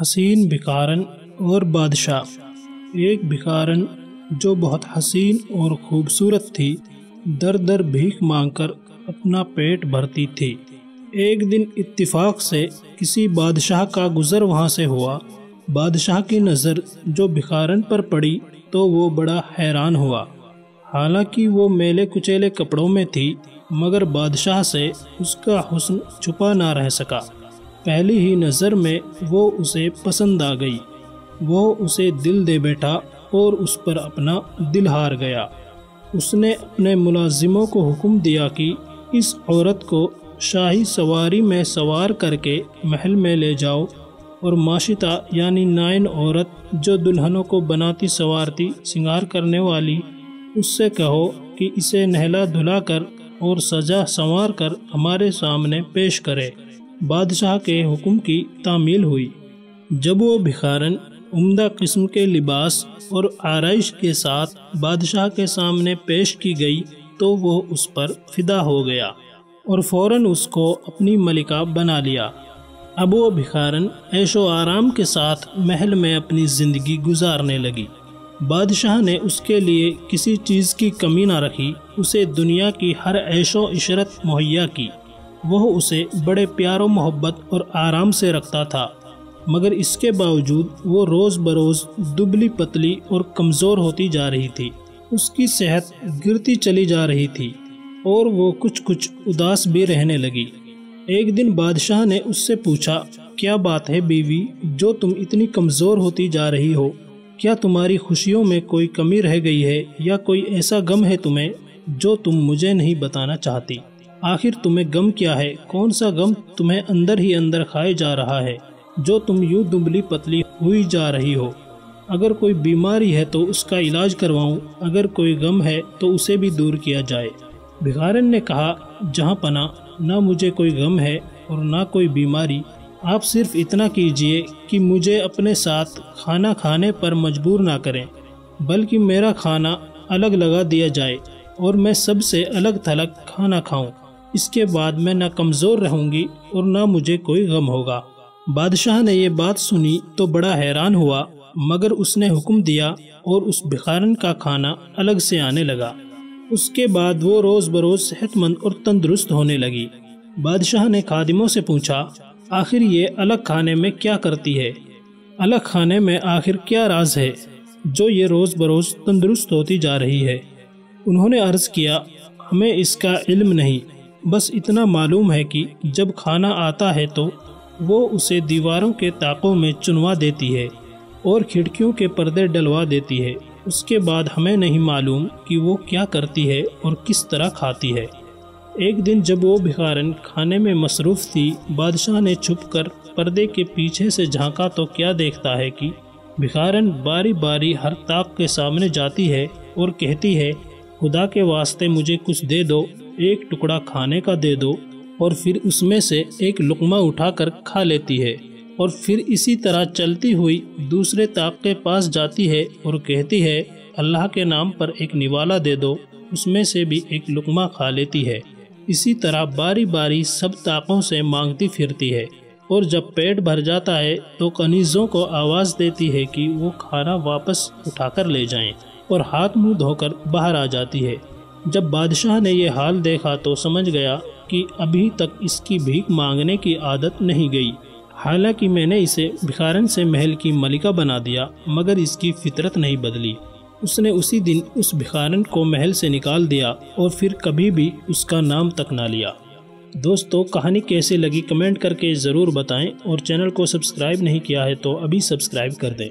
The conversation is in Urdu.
حسین بھکارن اور بادشاہ۔ ایک بھکارن جو بہت حسین اور خوبصورت تھی در در بھیک مانگ کر اپنا پیٹ بھرتی تھی۔ ایک دن اتفاق سے کسی بادشاہ کا گزر وہاں سے ہوا۔ بادشاہ کی نظر جو بھکارن پر پڑی تو وہ بڑا حیران ہوا۔ حالانکہ وہ میلے کچیلے کپڑوں میں تھی مگر بادشاہ سے اس کا حسن چھپا نہ رہ سکا۔ پہلی ہی نظر میں وہ اسے پسند آ گئی۔ وہ اسے دل دے بیٹھا اور اس پر اپنا دل ہار گیا۔ اس نے اپنے ملازموں کو حکم دیا کہ اس عورت کو شاہی سواری میں سوار کر کے محل میں لے جاؤ اور ماشطہ یعنی نائن عورت جو دلہنوں کو بناتی سوارتی سنگار کرنے والی، اس سے کہو کہ اسے نہلا دھلا کر اور سجا سنوار کر ہمارے سامنے پیش کرے۔ بادشاہ کے حکم کی تعمیل ہوئی۔ جب وہ بھکارن عمدہ قسم کے لباس اور آرائش کے ساتھ بادشاہ کے سامنے پیش کی گئی تو وہ اس پر فدا ہو گیا اور فوراً اس کو اپنی ملکہ بنا لیا۔ اب وہ بھکارن عیش و آرام کے ساتھ محل میں اپنی زندگی گزارنے لگی۔ بادشاہ نے اس کے لیے کسی چیز کی کمی نہ رکھی، اسے دنیا کی ہر عیش و عشرت مہیا کی۔ وہ اسے بڑے پیار و محبت اور آرام سے رکھتا تھا، مگر اس کے باوجود وہ روز بروز دبلی پتلی اور کمزور ہوتی جا رہی تھی۔ اس کی صحت گرتی چلی جا رہی تھی اور وہ کچھ اداس بھی رہنے لگی۔ ایک دن بادشاہ نے اس سے پوچھا، کیا بات ہے بیوی جو تم اتنی کمزور ہوتی جا رہی ہو؟ کیا تمہاری خوشیوں میں کوئی کمی رہ گئی ہے یا کوئی ایسا غم ہے تمہیں جو تم مجھے نہیں بتانا چاہتی؟ آخر تمہیں غم کیا ہے؟ کون سا غم تمہیں اندر ہی اندر کھائے جا رہا ہے جو تم یوں دبلی پتلی ہوئی جا رہی ہو؟ اگر کوئی بیماری ہے تو اس کا علاج کرواؤں، اگر کوئی غم ہے تو اسے بھی دور کیا جائے۔ بھکارن نے کہا، جہاں پناہ نہ مجھے کوئی غم ہے اور نہ کوئی بیماری، آپ صرف اتنا کیجئے کہ مجھے اپنے ساتھ کھانا کھانے پر مجبور نہ کریں، بلکہ میرا کھانا الگ لگا دیا جائے اور میں سب سے الگ تھلگ کھانا کھاؤں۔ اس کے بعد میں نہ کمزور رہوں گی اور نہ مجھے کوئی غم ہوگا۔ بادشاہ نے یہ بات سنی تو بڑا حیران ہوا، مگر اس نے حکم دیا اور اس بھکارن کا کھانا الگ سے آنے لگا۔ اس کے بعد وہ روز بروز صحت مند اور تندرست ہونے لگی۔ بادشاہ نے خادموں سے پوچھا، آخر یہ الگ کھانے میں کیا کرتی ہے؟ الگ کھانے میں آخر کیا راز ہے جو یہ روز بروز تندرست ہوتی جا رہی ہے؟ انہوں نے عرض کیا، ہمیں اس کا علم نہیں، بس اتنا معلوم ہے کہ جب کھانا آتا ہے تو وہ اسے دیواروں کے طاقوں میں چنوا دیتی ہے اور کھڑکیوں کے پردے ڈلوا دیتی ہے۔ اس کے بعد ہمیں نہیں معلوم کہ وہ کیا کرتی ہے اور کس طرح کھاتی ہے۔ ایک دن جب وہ بھکارن کھانے میں مصروف تھی، بادشاہ نے چھپ کر پردے کے پیچھے سے جھانکا تو کیا دیکھتا ہے کہ بھکارن باری باری ہر طاق کے سامنے جاتی ہے اور کہتی ہے، خدا کے واسطے مجھے کچھ دے دو، ایک ٹکڑا کھانے کا دے دو، اور پھر اس میں سے ایک لقمہ اٹھا کر کھا لیتی ہے، اور پھر اسی طرح چلتی ہوئی دوسرے طاق کے پاس جاتی ہے اور کہتی ہے، اللہ کے نام پر ایک نوالا دے دو، اس میں سے بھی ایک لقمہ کھا لیتی ہے۔ اسی طرح باری باری سب طاقوں سے مانگتی پھرتی ہے، اور جب پیٹ بھر جاتا ہے تو کنیزوں کو آواز دیتی ہے کہ وہ کھانا واپس اٹھا کر لے جائیں، اور ہاتھ منہ دھو کر باہر آ جاتی ہے۔ جب بادشاہ نے یہ حال دیکھا تو سمجھ گیا کہ ابھی تک اس کی بھیک مانگنے کی عادت نہیں گئی۔ حالانکہ میں نے اسے بھکارن سے محل کی ملکہ بنا دیا مگر اس کی فطرت نہیں بدلی۔ اس نے اسی دن اس بھکارن کو محل سے نکال دیا اور پھر کبھی بھی اس کا نام تک نہ لیا۔ دوستو، کہانی کیسے لگی کمنٹ کر کے ضرور بتائیں، اور چینل کو سبسکرائب نہیں کیا ہے تو ابھی سبسکرائب کر دیں۔